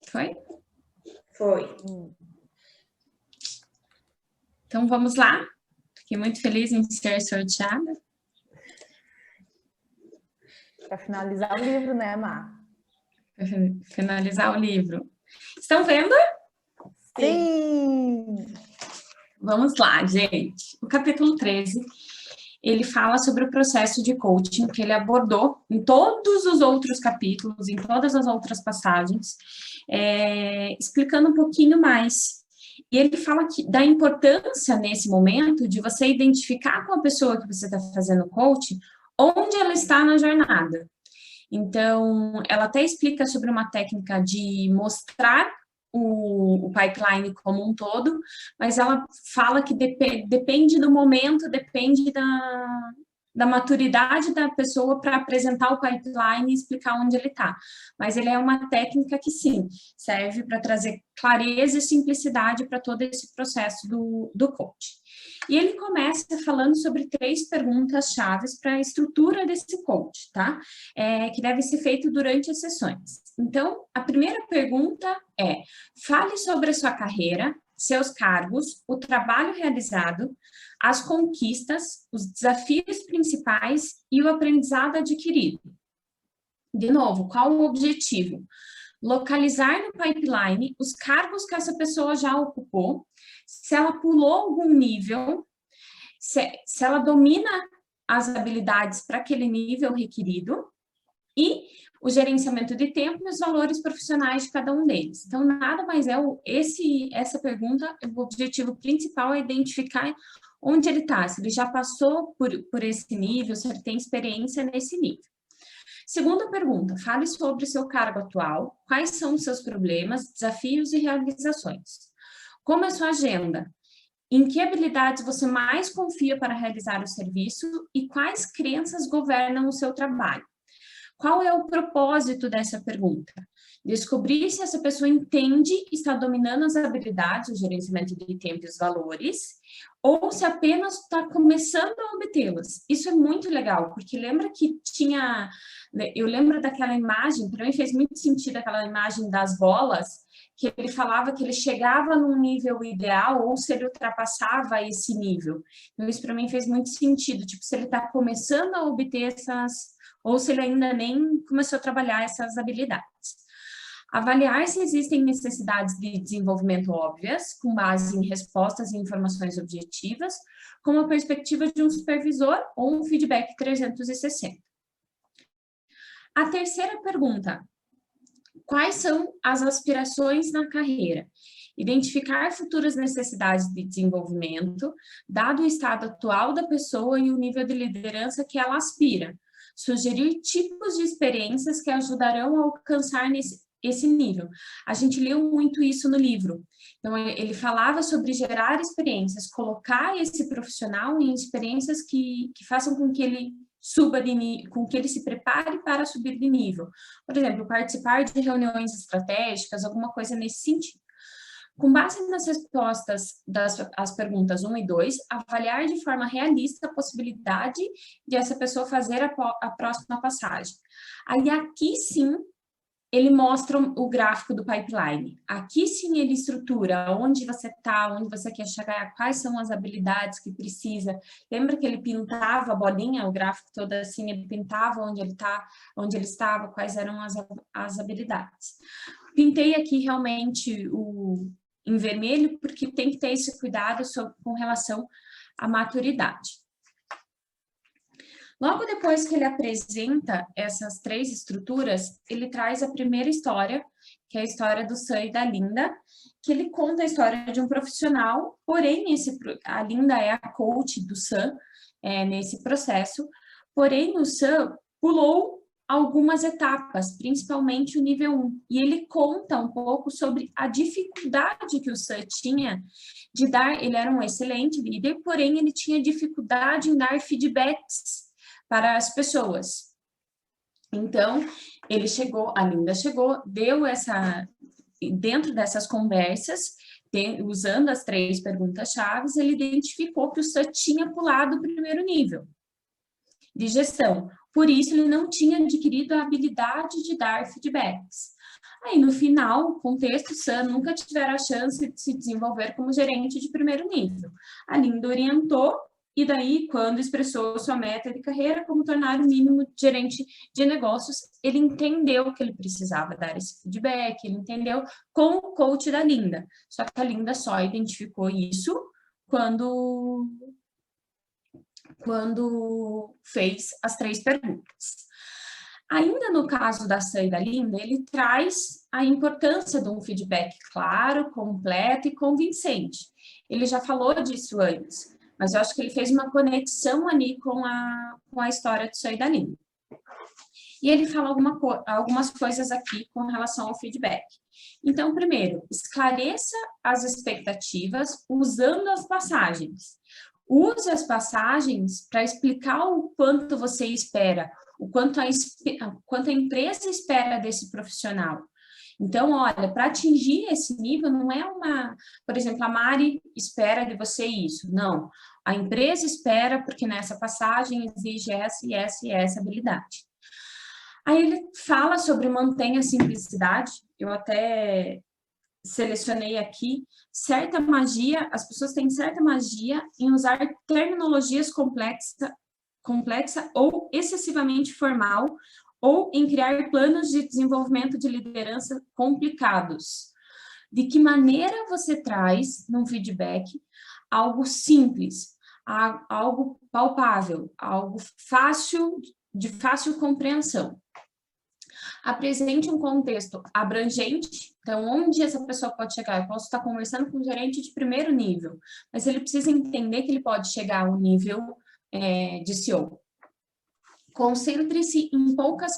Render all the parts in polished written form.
Foi? Foi. Então, vamos lá. Fiquei muito feliz em ser sorteada. Para finalizar o livro, né, Má? Para finalizar o livro. Estão vendo? Sim! Vamos lá, gente. O capítulo 13, ele fala sobre o processo de coaching que ele abordou em todos os outros capítulos, em todas as outras passagens, explicando um pouquinho mais. E ele fala da importância, nesse momento, de você identificar com a pessoa que você está fazendo coaching, onde ela está na jornada. Então, ela até explica sobre uma técnica de mostrar o pipeline como um todo, mas ela fala que depende do momento, depende da maturidade da pessoa para apresentar o pipeline e explicar onde ele está. Mas ele é uma técnica que, sim, serve para trazer clareza e simplicidade para todo esse processo do coach. E ele começa falando sobre 3 perguntas-chave para a estrutura desse coach, tá? Que deve ser feito durante as sessões. Então, a primeira pergunta é: fale sobre a sua carreira, seus cargos, o trabalho realizado, as conquistas, os desafios principais e o aprendizado adquirido. De novo, qual o objetivo? Localizar no pipeline os cargos que essa pessoa já ocupou, se ela pulou algum nível, se ela domina as habilidades para aquele nível requerido e o gerenciamento de tempo e os valores profissionais de cada um deles. Então, nada mais é essa pergunta, o objetivo principal é identificar onde ele está, se ele já passou por esse nível, se ele tem experiência nesse nível. Segunda pergunta, fale sobre o seu cargo atual, quais são os seus problemas, desafios e realizações. Como é a sua agenda? Em que habilidades você mais confia para realizar o serviço e quais crenças governam o seu trabalho? Qual é o propósito dessa pergunta? Descobrir se essa pessoa entende e está dominando as habilidades, o gerenciamento de tempo e os valores, ou se apenas está começando a obtê-las. Isso é muito legal, porque lembra que eu lembro daquela imagem, para mim fez muito sentido aquela imagem das bolas, que ele falava que ele chegava num nível ideal ou se ele ultrapassava esse nível. Então, isso para mim fez muito sentido, tipo, se ele está começando a obter ou se ele ainda nem começou a trabalhar essas habilidades. Avaliar se existem necessidades de desenvolvimento óbvias, com base em respostas e informações objetivas, com a perspectiva de um supervisor ou um feedback 360. A terceira pergunta: quais são as aspirações na carreira? Identificar futuras necessidades de desenvolvimento, dado o estado atual da pessoa e o nível de liderança que ela aspira. Sugerir tipos de experiências que ajudarão a alcançar esse nível. A gente leu muito isso no livro. Então, ele falava sobre gerar experiências, colocar esse profissional em experiências que façam com que ele suba com que ele se prepare para subir de nível. Por exemplo, participar de reuniões estratégicas, alguma coisa nesse sentido. Com base nas respostas das perguntas 1 e 2, avaliar de forma realista a possibilidade de essa pessoa fazer a próxima passagem. Aí, aqui sim, ele mostra o gráfico do pipeline. Aqui sim ele estrutura onde você está, onde você quer chegar, quais são as habilidades que precisa. Lembra que ele pintava a bolinha, o gráfico todo assim, ele pintava onde ele estava, quais eram as habilidades. Pintei aqui realmente em vermelho, porque tem que ter esse cuidado com relação à maturidade. Logo depois que ele apresenta essas 3 estruturas, ele traz a primeira história, que é a história do Sam e da Linda, que ele conta a história de um profissional, porém a Linda é a coach do Sam nesse processo, porém o Sam pulou algumas etapas, principalmente o nível 1, e ele conta um pouco sobre a dificuldade que o Sam tinha de dar, ele era um excelente líder, porém ele tinha dificuldade em dar feedbacks para as pessoas. Então, a Linda chegou, dentro dessas conversas, usando as 3 perguntas-chave, ele identificou que o Sam tinha pulado o primeiro nível de gestão. Por isso, ele não tinha adquirido a habilidade de dar feedbacks. Aí, no final, contexto, Sam nunca tiveram a chance de se desenvolver como gerente de primeiro nível. A Linda orientou, e daí, quando expressou sua meta de carreira, como tornar o mínimo gerente de negócios, ele entendeu que ele precisava dar esse feedback, ele entendeu com o coach da Linda. Só que a Linda só identificou isso quando fez as 3 perguntas. Ainda no caso da Sam e da Linda, ele traz a importância de um feedback claro, completo e convincente. Ele já falou disso antes, mas eu acho que ele fez uma conexão ali com a história de Sam e da Linda. E ele fala algumas coisas aqui com relação ao feedback. Então, primeiro, esclareça as expectativas usando as passagens. Use as passagens para explicar o quanto você espera, o quanto a empresa espera desse profissional. Então, olha, para atingir esse nível, não é por exemplo, a Mari espera de você isso. Não, a empresa espera porque nessa passagem exige essa e essa e essa habilidade. Aí ele fala sobre mantenha a simplicidade, eu até selecionei aqui, certa magia, as pessoas têm certa magia em usar terminologias complexa ou excessivamente formal, ou em criar planos de desenvolvimento de liderança complicados. De que maneira você traz, num feedback, algo simples, algo palpável, algo de fácil compreensão. Apresente um contexto abrangente, então, onde essa pessoa pode chegar? Eu posso estar conversando com um gerente de primeiro nível, mas ele precisa entender que ele pode chegar ao nível de CEO. Concentre-se em poucas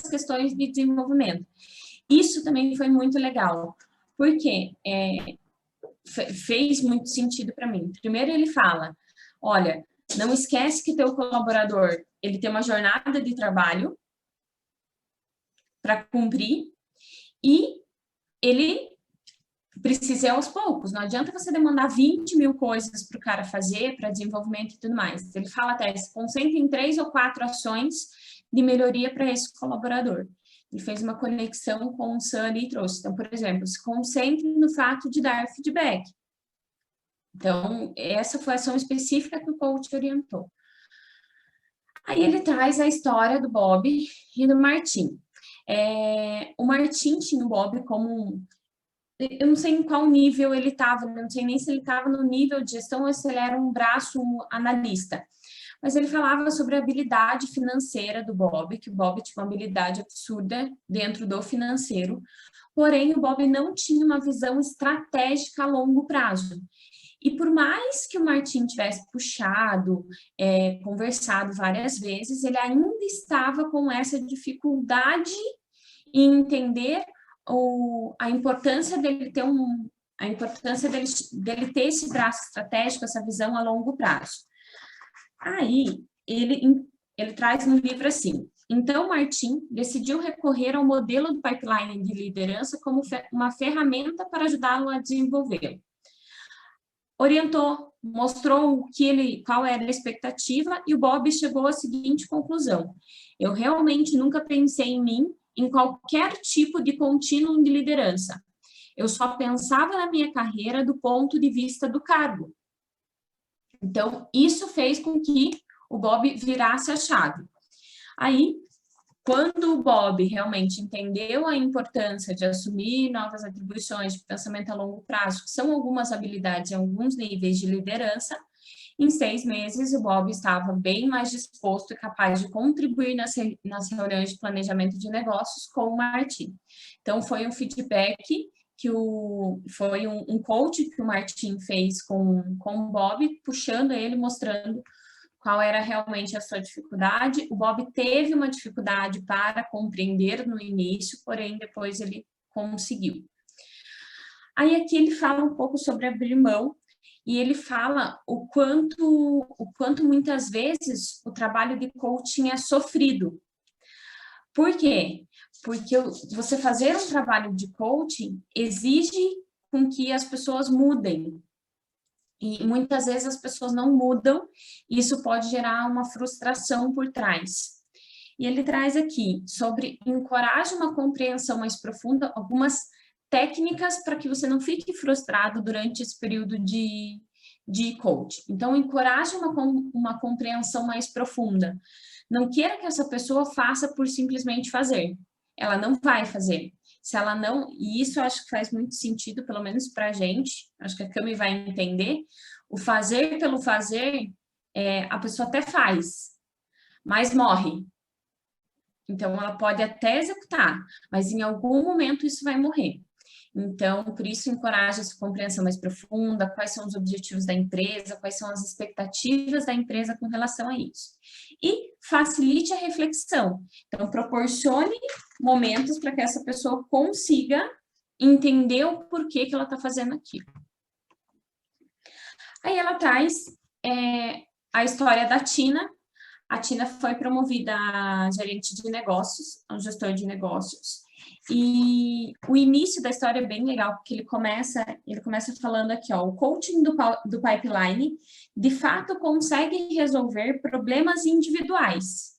questões de desenvolvimento. Isso também foi muito legal, porque fez muito sentido para mim. Primeiro ele fala, olha, não esquece que teu colaborador, ele tem uma jornada de trabalho para cumprir e ele precisa ir aos poucos. Não adianta você demandar 20 mil coisas para o cara fazer, para desenvolvimento e tudo mais. Ele fala até, se concentre em 3 ou 4 ações de melhoria para esse colaborador. Ele fez uma conexão com o Sam e trouxe. Então, por exemplo, se concentre no fato de dar feedback. Então, essa foi a ação específica que o coach orientou. Aí ele traz a história do Bob e do Martin. O Martin tinha o Bob como eu não sei em qual nível ele estava, não sei nem se ele estava no nível de gestão ou se ele era um braço analista. Mas ele falava sobre a habilidade financeira do Bob, que o Bob tinha uma habilidade absurda dentro do financeiro, porém o Bob não tinha uma visão estratégica a longo prazo. E por mais que o Martin tivesse puxado, conversado várias vezes, ele ainda estava com essa dificuldade em entender a importância dele ter dele ter esse braço estratégico, essa visão a longo prazo. Aí, ele traz no livro assim, então Martin decidiu recorrer ao modelo do pipeline de liderança como uma ferramenta para ajudá-lo a desenvolvê-lo. Orientou, mostrou qual era a expectativa e o Bob chegou à seguinte conclusão, eu realmente nunca pensei em mim em qualquer tipo de contínuo de liderança. Eu só pensava na minha carreira do ponto de vista do cargo. Então, isso fez com que o Bob virasse a chave. Aí, quando o Bob realmente entendeu a importância de assumir novas atribuições de pensamento a longo prazo, que são algumas habilidades em alguns níveis de liderança, em 6 meses, o Bob estava bem mais disposto e capaz de contribuir nas reuniões de planejamento de negócios com o Martin. Então, foi um feedback foi um coach que o Martin fez com o Bob, puxando ele, mostrando qual era realmente a sua dificuldade. O Bob teve uma dificuldade para compreender no início, porém, depois ele conseguiu. Aí, aqui ele fala um pouco sobre abrir mão, e ele fala o quanto muitas vezes o trabalho de coaching é sofrido. Por quê? Porque você fazer um trabalho de coaching exige com que as pessoas mudem. E muitas vezes as pessoas não mudam, e isso pode gerar uma frustração por trás. E ele traz aqui sobre encoraja uma compreensão mais profunda, algumas técnicas para que você não fique frustrado durante esse período de coach. Então, encoraje uma compreensão mais profunda. Não queira que essa pessoa faça por simplesmente fazer. Ela não vai fazer. Se ela não... E isso eu acho que faz muito sentido, pelo menos para a gente. Acho que a Cami vai entender. O fazer pelo fazer, a pessoa até faz, mas morre. Então, ela pode até executar, mas em algum momento isso vai morrer. Então, por isso, encoraja essa compreensão mais profunda, quais são os objetivos da empresa, quais são as expectativas da empresa com relação a isso. E facilite a reflexão. Então, proporcione momentos para que essa pessoa consiga entender o porquê que ela está fazendo aquilo. Aí ela traz a história da Tina. A Tina foi promovida a gerente de negócios, a um gestor de negócios. E o início da história é bem legal, porque ele começa falando aqui, ó, o coaching do pipeline, de fato, consegue resolver problemas individuais.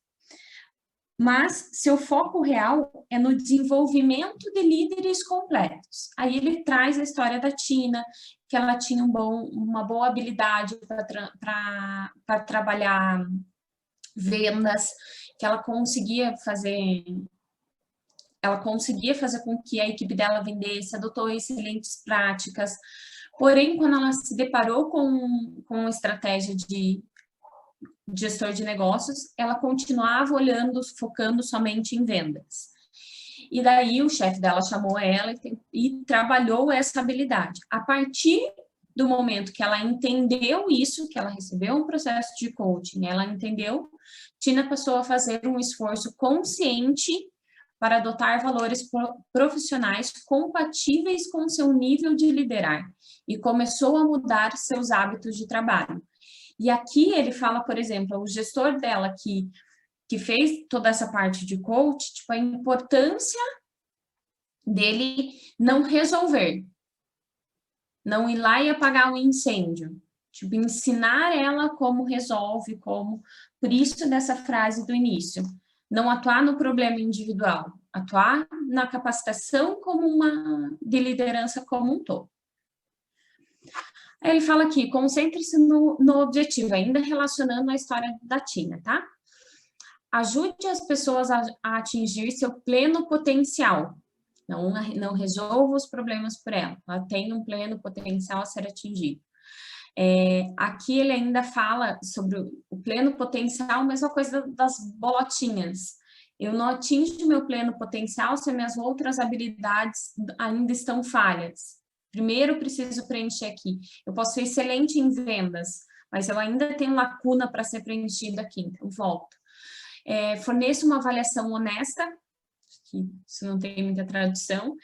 Mas seu foco real é no desenvolvimento de líderes completos. Aí ele traz a história da Tina, que ela tinha uma boa habilidade para trabalhar vendas, que ela conseguia fazer com que a equipe dela vendesse, adotou excelentes práticas. Porém, quando ela se deparou com uma estratégia de gestor de negócios, ela continuava olhando, focando somente em vendas. E daí o chefe dela chamou ela e trabalhou essa habilidade. A partir do momento que ela entendeu isso, que ela recebeu um processo de coaching, ela entendeu, Tina passou a fazer um esforço consciente para adotar valores profissionais compatíveis com seu nível de liderar e começou a mudar seus hábitos de trabalho. E aqui ele fala, por exemplo, o gestor dela que fez toda essa parte de coach, tipo, a importância dele não resolver, não ir lá e apagar um incêndio, tipo, ensinar ela como resolve, por isso dessa frase do início, não atuar no problema individual, atuar na capacitação de liderança como um todo. Aí ele fala aqui, concentre-se no objetivo, ainda relacionando a história da Tina, tá? Ajude as pessoas a atingir seu pleno potencial. Não resolva os problemas por ela. Ela tem um pleno potencial a ser atingido. Aqui ele ainda fala sobre o pleno potencial, mesma coisa das bolotinhas. Eu não atingo meu pleno potencial se as minhas outras habilidades ainda estão falhas. Primeiro, preciso preencher aqui. Eu posso ser excelente em vendas, mas eu ainda tenho lacuna para ser preenchida aqui, então volto. Forneça uma avaliação honesta, que isso não tem muita tradução,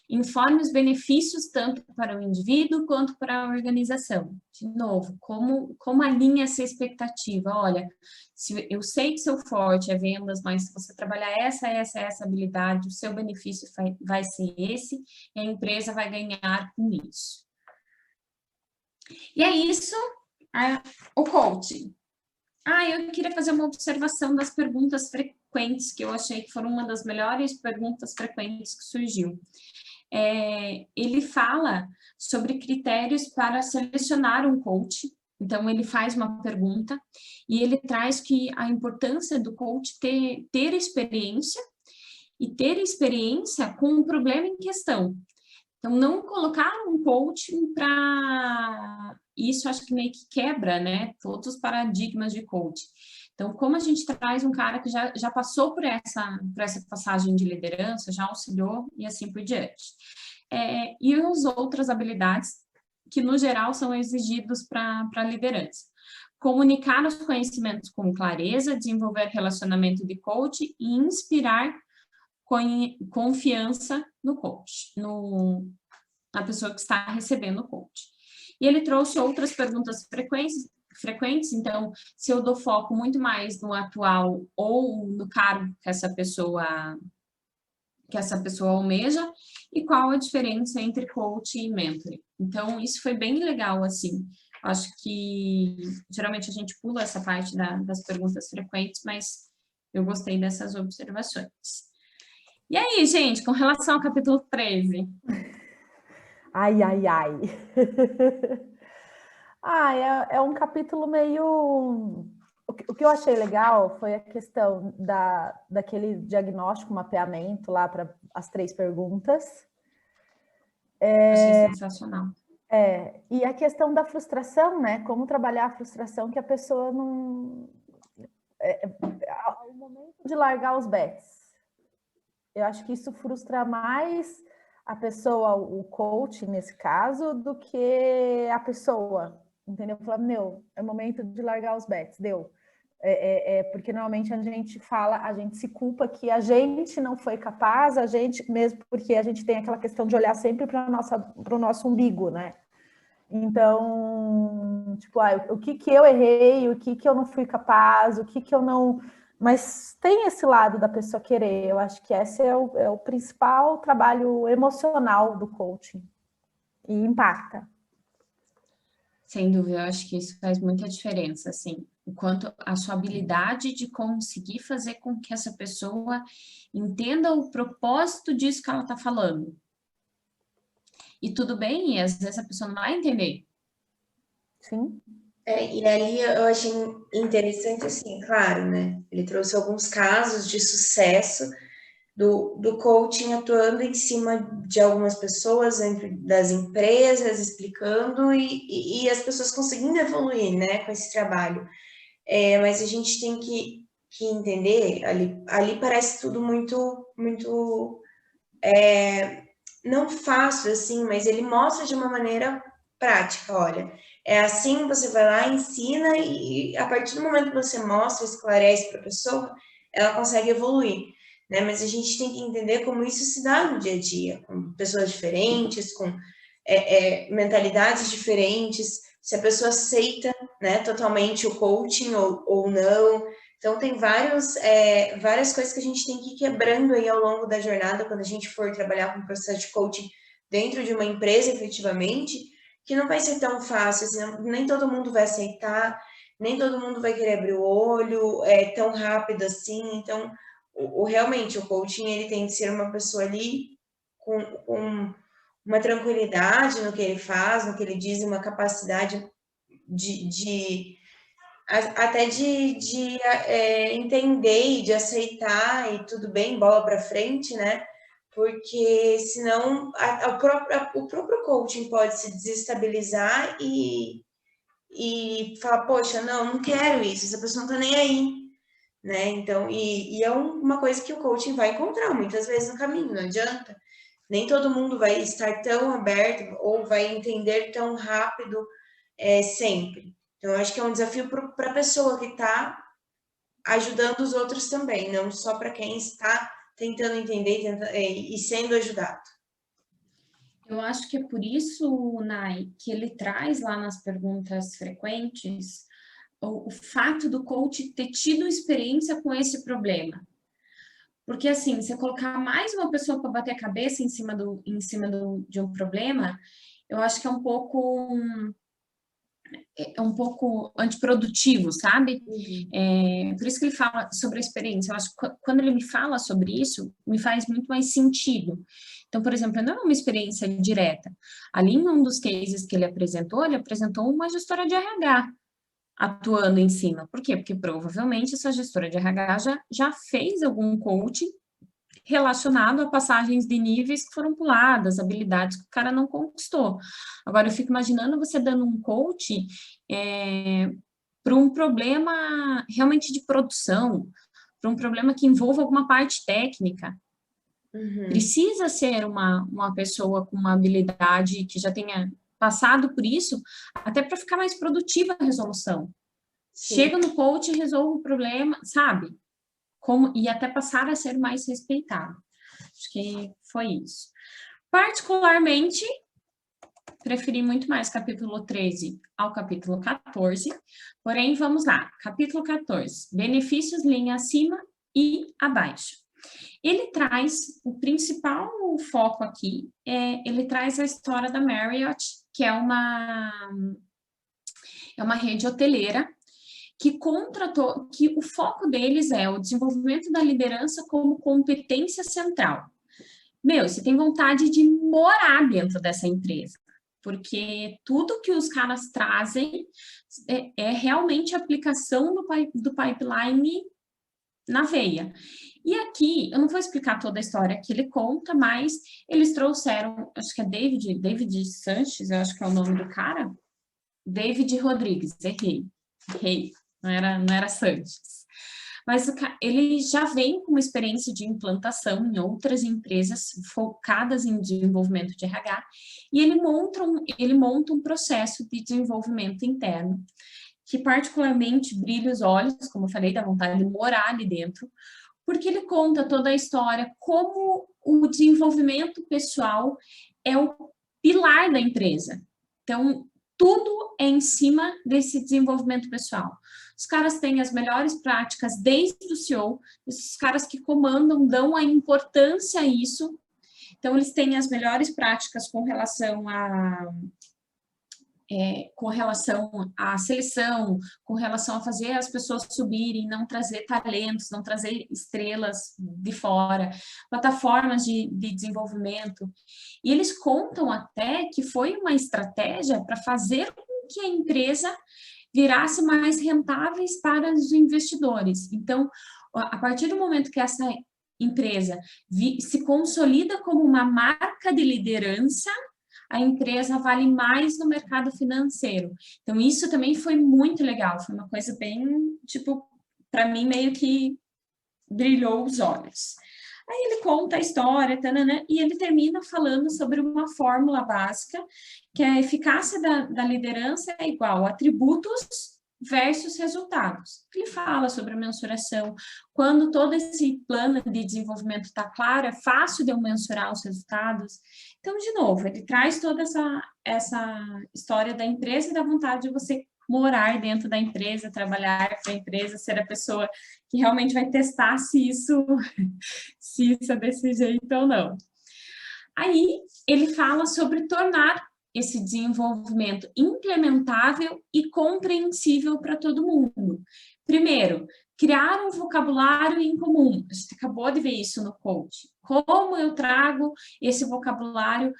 informe os benefícios tanto para o indivíduo quanto para a organização. De novo, como alinha essa expectativa? Olha, eu sei que seu forte é vendas, mas se você trabalhar essa habilidade, o seu benefício vai ser esse, e a empresa vai ganhar com isso. E é isso, o coaching. Eu queria fazer uma observação das perguntas frequentes, que eu achei que foram uma das melhores perguntas frequentes que surgiu. Ele fala sobre critérios para selecionar um coach. Então, ele faz uma pergunta e ele traz que a importância do coach ter experiência e ter experiência com o problema em questão. Então, não colocar um coaching para... Isso acho que meio que quebra, né? Todos os paradigmas de coaching. Então, como a gente traz um cara que já passou por essa passagem de liderança, já auxiliou e assim por diante. E as outras habilidades que, no geral, são exigidos para a liderança. Comunicar os conhecimentos com clareza, desenvolver relacionamento de coach e inspirar confiança no coach, na pessoa que está recebendo o coach. E ele trouxe outras perguntas frequentes, então, se eu dou foco muito mais no atual ou no cargo que essa pessoa almeja, e qual a diferença entre coach e mentor. Então, isso foi bem legal, assim. Acho que, geralmente, a gente pula essa parte das perguntas frequentes, mas Eu gostei dessas observações. E aí, gente, com relação ao capítulo 13? Ai, ai, ai. É um capítulo meio... O que eu achei legal foi a questão daquele diagnóstico, mapeamento lá para as 3 perguntas. Achei sensacional. E a questão da frustração, né? Como trabalhar a frustração que a pessoa não... o momento de largar os bets. Eu acho que isso frustra mais a pessoa, o coach nesse caso, do que a pessoa, entendeu? Falar, é o momento de largar os bets, deu. Porque normalmente a gente fala, a gente se culpa que a gente não foi capaz, a gente, mesmo porque a gente tem aquela questão de olhar sempre para o nosso umbigo, né? Então, tipo, o que eu errei, o que eu não fui capaz, o que eu não... Mas tem esse lado da pessoa querer, eu acho que esse é o principal trabalho emocional do coaching, e impacta. Sem dúvida, eu acho que isso faz muita diferença, assim, o quanto a sua habilidade de conseguir fazer com que essa pessoa entenda o propósito disso que ela está falando. E tudo bem, e às vezes a pessoa não vai entender. Sim. E ali eu achei interessante, assim, claro, né? Ele trouxe alguns casos de sucesso do coaching atuando em cima de algumas pessoas, dentro das empresas, explicando e as pessoas conseguindo evoluir, né, com esse trabalho. Mas a gente tem que entender, ali parece tudo muito, muito não fácil, assim, mas ele mostra de uma maneira prática, olha, é assim, você vai lá, ensina e a partir do momento que você mostra, esclarece para a pessoa, ela consegue evoluir, né? Mas a gente tem que entender como isso se dá no dia a dia, com pessoas diferentes, com mentalidades diferentes, se a pessoa aceita, né, totalmente o coaching ou não. Então, tem várias coisas que a gente tem que ir quebrando aí ao longo da jornada, quando a gente for trabalhar com o processo de coaching dentro de uma empresa, efetivamente, que não vai ser tão fácil, assim, nem todo mundo vai aceitar, nem todo mundo vai querer abrir o olho tão rápido assim. Então, realmente, o coaching, ele tem que ser uma pessoa ali com uma tranquilidade no que ele faz, no que ele diz, uma capacidade até de entender e de aceitar e tudo bem, bola para frente, né? Porque senão o próprio coaching pode se desestabilizar e falar, poxa, não quero isso, essa pessoa não tá nem aí, né? Então, é uma coisa que o coaching vai encontrar muitas vezes no caminho, não adianta. Nem todo mundo vai estar tão aberto ou vai entender tão rápido sempre. Então, eu acho que é um desafio para a pessoa que está ajudando os outros também, não só para quem está tentando entender e sendo ajudado. Eu acho que é por isso, Nai, que ele traz lá nas perguntas frequentes o fato do coach ter tido experiência com esse problema. Porque, assim, você colocar mais uma pessoa para bater a cabeça em cima de um problema, eu acho que é um pouco antiprodutivo, sabe? Uhum. Por isso que ele fala sobre a experiência. Eu acho que quando ele me fala sobre isso, me faz muito mais sentido. Então, por exemplo, não é uma experiência direta. Ali, em um dos cases que ele apresentou uma gestora de RH atuando em cima. Por quê? Porque provavelmente essa gestora de RH já fez algum coaching relacionado a passagens de níveis que foram puladas, habilidades que o cara não conquistou. Agora, eu fico imaginando você dando um coach para um problema realmente de produção, para um problema que envolva alguma parte técnica. Uhum. Precisa ser uma pessoa com uma habilidade que já tenha passado por isso, até para ficar mais produtiva a resolução. Sim. Chega no coach e resolve o problema, sabe? E até passar a ser mais respeitado. Acho que foi isso. Particularmente, preferi muito mais capítulo 13 ao capítulo 14, porém, vamos lá. Capítulo 14, benefícios linha acima e abaixo. Ele traz, o principal foco aqui, ele traz a história da Marriott, que é uma rede hoteleira, que contratou, que o foco deles é o desenvolvimento da liderança como competência central. Meu, você tem vontade de morar dentro dessa empresa, porque tudo que os caras trazem é realmente a aplicação do pipeline na veia. E aqui, eu não vou explicar toda a história que ele conta, mas eles trouxeram, acho que é David Sanches, eu acho que é o nome do cara, David Rodrigues, errei, não era Sanches. Mas ele já vem com uma experiência de implantação em outras empresas focadas em desenvolvimento de RH, e ele monta um processo de desenvolvimento interno, que particularmente brilha os olhos, como eu falei, da vontade de morar ali dentro, porque ele conta toda a história, como o desenvolvimento pessoal é o pilar da empresa. Então, tudo é em cima desse desenvolvimento pessoal. Os caras têm as melhores práticas desde o CEO, esses caras que comandam dão a importância a isso. Então, eles têm as melhores práticas com relação à seleção, com relação a fazer as pessoas subirem, não trazer talentos, não trazer estrelas de fora, plataformas de desenvolvimento. E eles contam até que foi uma estratégia para fazer com que a empresa virasse mais rentáveis para os investidores. Então, a partir do momento que essa empresa se consolida como uma marca de liderança, a empresa vale mais no mercado financeiro. Então, isso também foi muito legal, foi uma coisa bem, tipo, para mim, meio que brilhou os olhos. Aí ele conta a história, tanana, e ele termina falando sobre uma fórmula básica, que a eficácia da liderança é igual a atributos versus resultados. Ele fala sobre a mensuração. Quando todo esse plano de desenvolvimento está claro, é fácil de eu mensurar os resultados. Então, de novo, ele traz toda essa história da empresa e da vontade de você morar dentro da empresa, trabalhar para a empresa, ser a pessoa que realmente vai testar se isso é desse jeito ou não. Aí, ele fala sobre tornar esse desenvolvimento implementável e compreensível para todo mundo. Primeiro, criar um vocabulário em comum. A gente acabou de ver isso no coach. Como eu trago esse vocabulário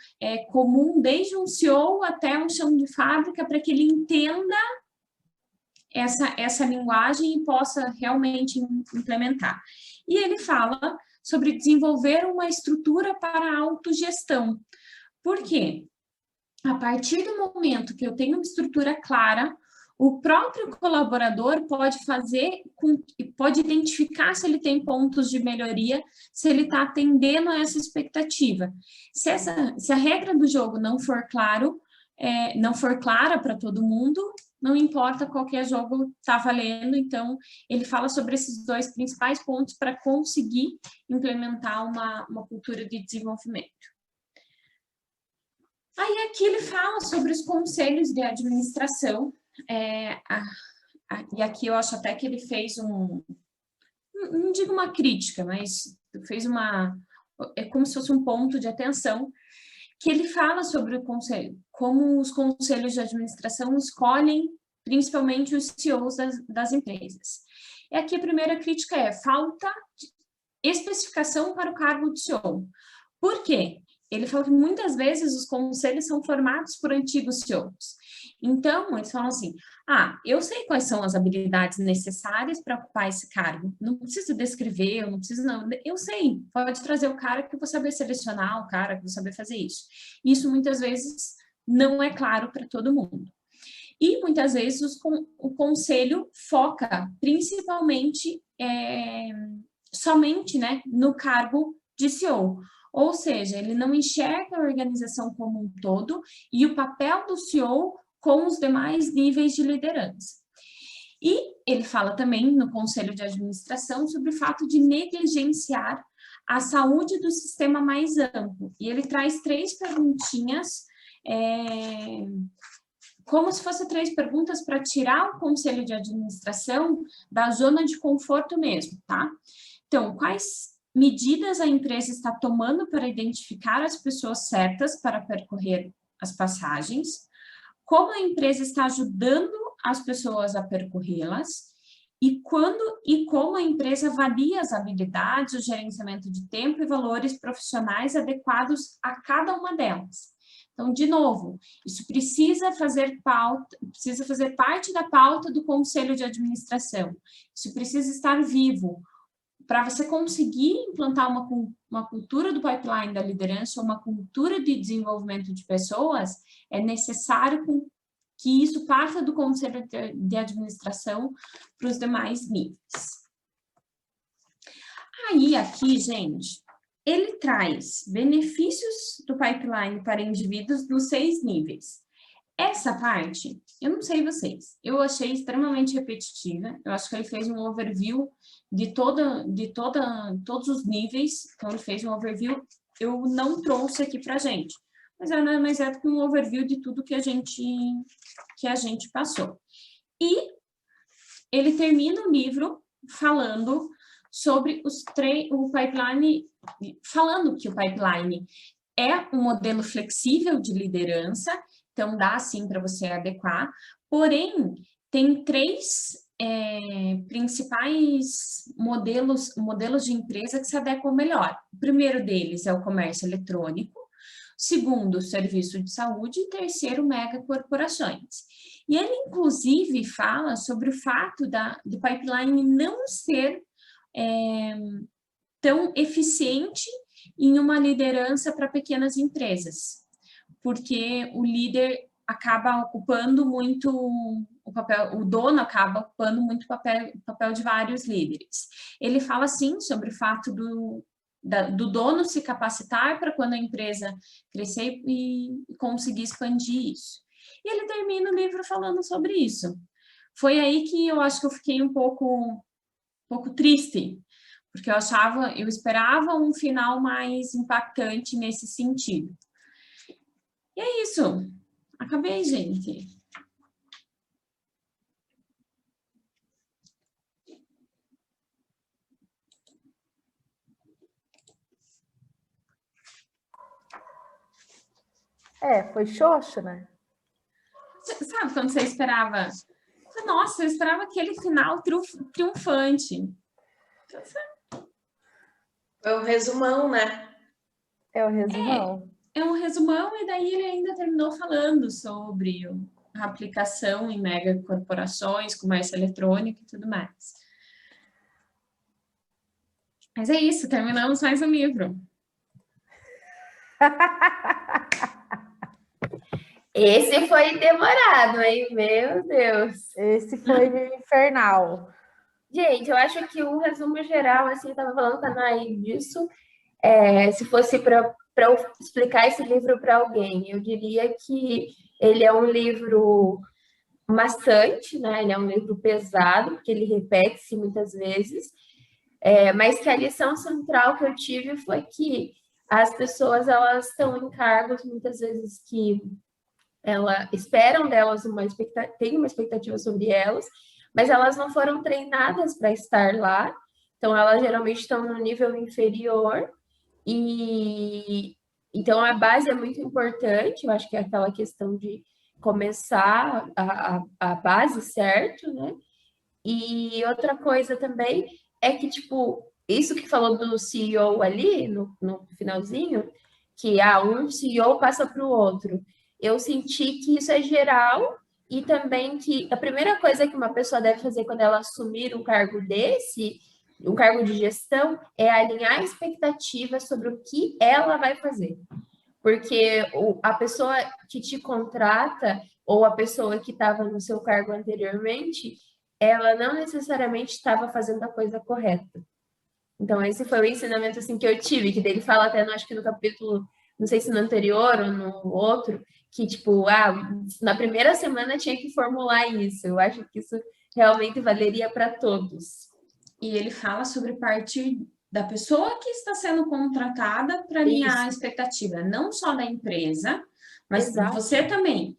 comum, desde um CEO até um chão de fábrica, para que ele entenda essa linguagem e possa realmente implementar. E ele fala sobre desenvolver uma estrutura para a autogestão. Por quê? A partir do momento que eu tenho uma estrutura clara, o próprio colaborador pode identificar se ele tem pontos de melhoria, se ele está atendendo a essa expectativa. Se a regra do jogo não for clara para todo mundo, não importa qualquer jogo está valendo. Então, ele fala sobre esses dois principais pontos para conseguir implementar uma cultura de desenvolvimento. Aí aqui ele fala sobre os conselhos de administração, e aqui eu acho até que ele fez não digo uma crítica, mas fez é como se fosse um ponto de atenção, que ele fala sobre o conselho, como os conselhos de administração escolhem principalmente os CEOs das empresas. E aqui a primeira crítica é falta de especificação para o cargo de CEO. Por quê? Ele falou que muitas vezes os conselhos são formados por antigos CEOs. Então, eles falam assim, eu sei quais são as habilidades necessárias para ocupar esse cargo. Não preciso descrever, eu não preciso, não. Eu sei, pode trazer o cara que eu vou saber selecionar, o cara que eu vou saber fazer isso. Isso, muitas vezes, não é claro para todo mundo. E, muitas vezes, o conselho foca, principalmente, somente, né, no cargo de CEO. Ou seja, ele não enxerga a organização como um todo e o papel do CEO com os demais níveis de liderança. E ele fala também no Conselho de Administração sobre o fato de negligenciar a saúde do sistema mais amplo. E ele traz 3 perguntinhas, como se fossem 3 perguntas para tirar o Conselho de Administração da zona de conforto mesmo, tá? Então, quais medidas a empresa está tomando para identificar as pessoas certas para percorrer as passagens? Como a empresa está ajudando as pessoas a percorrê-las e quando e como a empresa avalia as habilidades, o gerenciamento de tempo e valores profissionais adequados a cada uma delas. Então, de novo, isso precisa fazer parte da pauta do conselho de administração. Isso precisa estar vivo. Para você conseguir implantar uma cultura do pipeline da liderança, uma cultura de desenvolvimento de pessoas, é necessário que isso parta do conselho de administração para os demais níveis. Aí, aqui, gente, ele traz benefícios do pipeline para indivíduos nos 6 níveis. Essa parte, eu não sei vocês, eu achei extremamente repetitiva. Eu acho que ele fez um overview de todos os níveis. Então, ele fez um overview, eu não trouxe aqui para a gente. Mas é nada mais é do que um overview de tudo que a gente passou. E ele termina o livro falando sobre o pipeline, falando que o pipeline é um modelo flexível de liderança, então dá sim para você adequar, porém tem 3 principais modelos de empresa que se adequam melhor. O primeiro deles é o comércio eletrônico, segundo, serviço de saúde, e terceiro, megacorporações. E ele, inclusive, fala sobre o fato do pipeline não ser tão eficiente em uma liderança para pequenas empresas, porque o líder acaba ocupando muito o papel, o dono acaba ocupando muito o papel de vários líderes. Ele fala, sim, sobre o fato do dono se capacitar para quando a empresa crescer e conseguir expandir isso. E ele termina o livro falando sobre isso. Foi aí que eu acho que eu fiquei um pouco triste, porque eu esperava um final mais impactante nesse sentido. E é isso. Acabei, gente. Foi xoxo, né? Sabe quando você esperava? Nossa, eu esperava aquele final triunfante. Foi um resumão, né? É o resumão. É um resumão, e daí ele ainda terminou falando sobre a aplicação em megacorporações, comércio eletrônico e tudo mais. Mas é isso, terminamos mais um livro. Esse foi demorado, hein? Meu Deus. Esse foi infernal. Gente, eu acho que o resumo geral, assim, eu tava falando com a Nay disso, se fosse para eu explicar esse livro para alguém, eu diria que ele é um livro maçante, né? Ele é um livro pesado, porque ele repete-se muitas vezes, mas que a lição central que eu tive foi que as pessoas, elas estão em cargos, muitas vezes, que esperam delas tem uma expectativa sobre elas, mas elas não foram treinadas para estar lá, então elas geralmente estão no nível inferior, e então a base é muito importante. Eu acho que é aquela questão de começar a base certo, né? E outra coisa também é que, tipo, isso que falou do CEO ali, no finalzinho, que um CEO passa para o outro. Eu senti que isso é geral, e também que a primeira coisa que uma pessoa deve fazer quando ela assumir um cargo um cargo de gestão, é alinhar expectativas sobre o que ela vai fazer. Porque a pessoa que te contrata, ou a pessoa que estava no seu cargo anteriormente, ela não necessariamente estava fazendo a coisa correta. Então, esse foi o ensinamento, assim, que eu tive, que dele fala até, acho que no capítulo, não sei se no anterior ou no outro, que, tipo, na primeira semana tinha que formular isso. Eu acho que isso realmente valeria para todos. E ele fala sobre partir da pessoa que está sendo contratada para alinhar a expectativa, não só da empresa, mas você também.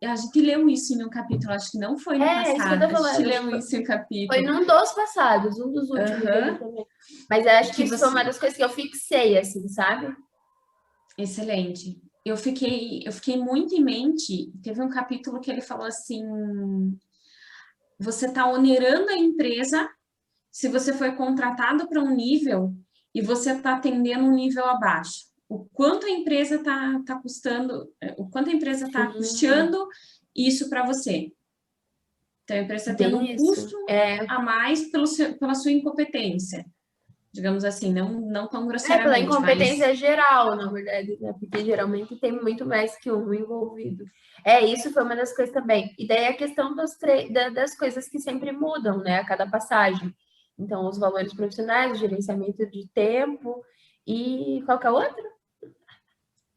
A gente leu isso em um capítulo, acho que não foi no passado. Isso que eu tô falando. A gente leu isso em um capítulo. Foi num dos passados, um dos últimos também. Mas eu acho que isso foi uma das coisas que eu fixei, assim, sabe? Excelente. eu fiquei muito em mente, teve um capítulo que ele falou assim, você está onerando a empresa se você foi contratado para um nível e você está atendendo um nível abaixo. O quanto a empresa está custando, o quanto a empresa está custeando isso para você. Então, a empresa está tendo um custo a mais pela sua incompetência. Digamos assim, não tão grosseiramente. Pela incompetência geral, na verdade, né? Porque geralmente tem muito mais que um envolvido. Isso foi uma das coisas também. E daí a questão das coisas que sempre mudam, né? A cada passagem. Então, os valores profissionais, o gerenciamento de tempo e qualquer outro?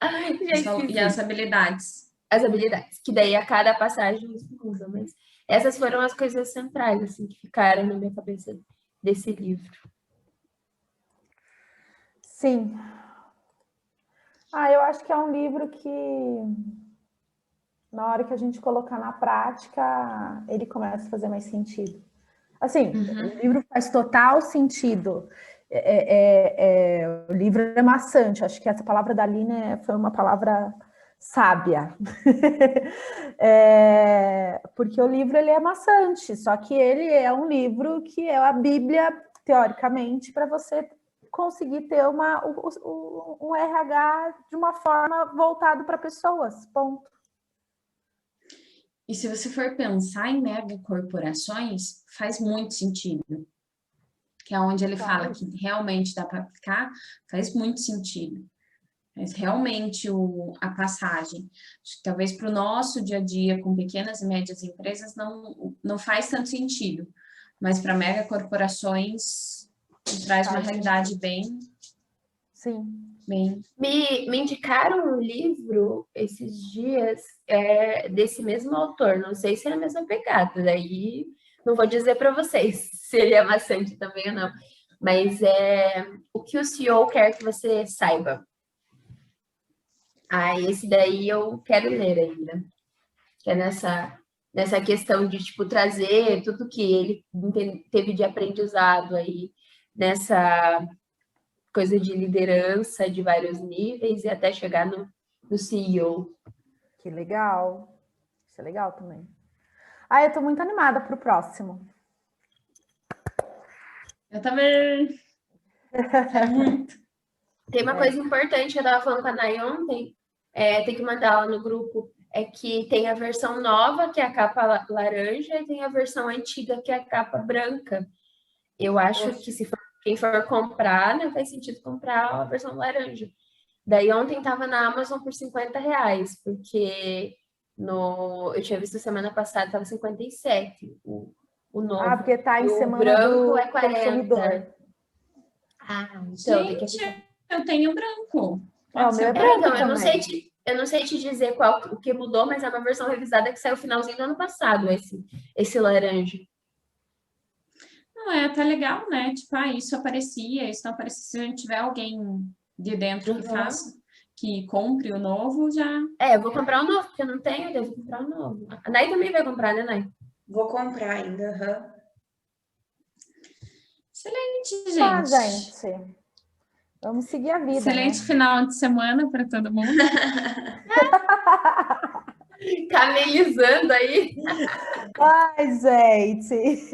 E as habilidades. As habilidades, que daí a cada passagem isso muda, mas essas foram as coisas centrais, assim, que ficaram na minha cabeça desse livro. Sim. Eu acho que é um livro que, na hora que a gente colocar na prática, ele começa a fazer mais sentido. Assim, o livro faz total sentido. O livro é maçante. Acho que essa palavra da Aline foi uma palavra sábia. Porque o livro ele é maçante, só que ele é um livro que é a Bíblia, teoricamente, para você conseguir ter um RH de uma forma voltado para pessoas, ponto. E se você for pensar em megacorporações, faz muito sentido. Que é onde ele fala que realmente dá para aplicar, faz muito sentido. Mas realmente a passagem, acho que talvez para o nosso dia a dia com pequenas e médias empresas não faz tanto sentido. Mas para megacorporações traz uma realidade bem... Sim. Bem... Me indicaram um livro esses dias desse mesmo autor, não sei se é a mesma pegada, daí não vou dizer para vocês se ele é maçante também ou não, mas é O que o CEO quer que você saiba. Esse daí eu quero ler ainda, que é nessa questão de, tipo, trazer tudo que ele teve de aprendizado aí, nessa coisa de liderança de vários níveis e até chegar no CEO. Que legal. Isso é legal também. Eu estou muito animada para o próximo. Eu também. É muito. Tem uma coisa importante que eu estava falando com a Nay ontem, tem que mandar lá no grupo, é que tem a versão nova, que é a capa laranja, e tem a versão antiga, que é a capa branca. Eu acho que quem for comprar, né, faz sentido comprar a versão laranja. Daí ontem estava na Amazon por R$50, porque eu tinha visto semana passada, estava 57 o novo. Porque está em semana branco do é 40. consumidor. Então Gente, eu tenho branco. O meu é branco então, também. eu não sei te dizer o que mudou, mas é uma versão revisada que saiu no finalzinho do ano passado, esse laranja. Não, tá legal, né? Tipo, isso aparecia, isso não aparecia. Se a gente tiver alguém de dentro que faça, que compre o novo, já... Eu vou comprar o novo, porque eu não tenho, eu devo comprar o novo. A Nay também vai comprar, né, Nay? Vou comprar ainda, Excelente, gente. Gente. Vamos seguir a vida, excelente final de semana para todo mundo. Camelizando aí. Ai, gente.